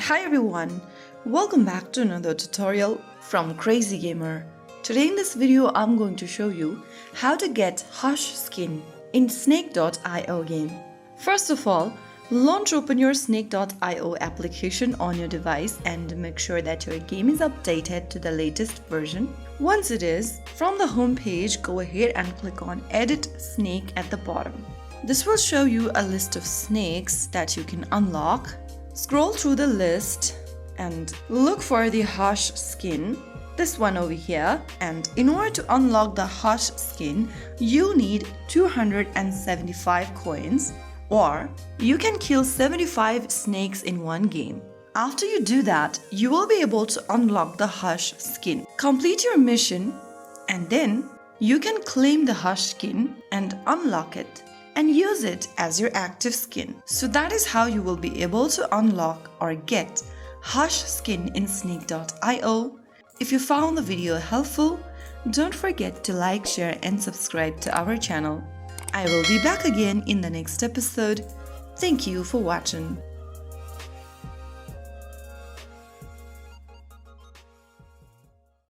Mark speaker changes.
Speaker 1: Hi everyone, welcome back to another tutorial from Crazy Gamer. Today in this video I'm going to show you how to get Hush skin in Snake.io game. First of all, launch open your Snake.io application on your device and make sure that your game is updated to the latest version. Once it is, from the home page go ahead and click on Edit Snake at the bottom. This will show you a list of snakes that you can unlock. Scroll through the list and look for the Hush skin, this one over here, and in order to unlock the Hush skin, you need 275 coins, or you can kill 75 snakes in one game. After you do that, you will be able to unlock the Hush skin. Complete your mission and then you can claim the Hush skin and unlock it and use it as your active skin. So that is how you will be able to unlock or get Hush skin in Snake.io. If you found the video helpful, don't forget to like, share and subscribe to our channel. I will be back again in the next episode. Thank you for watching.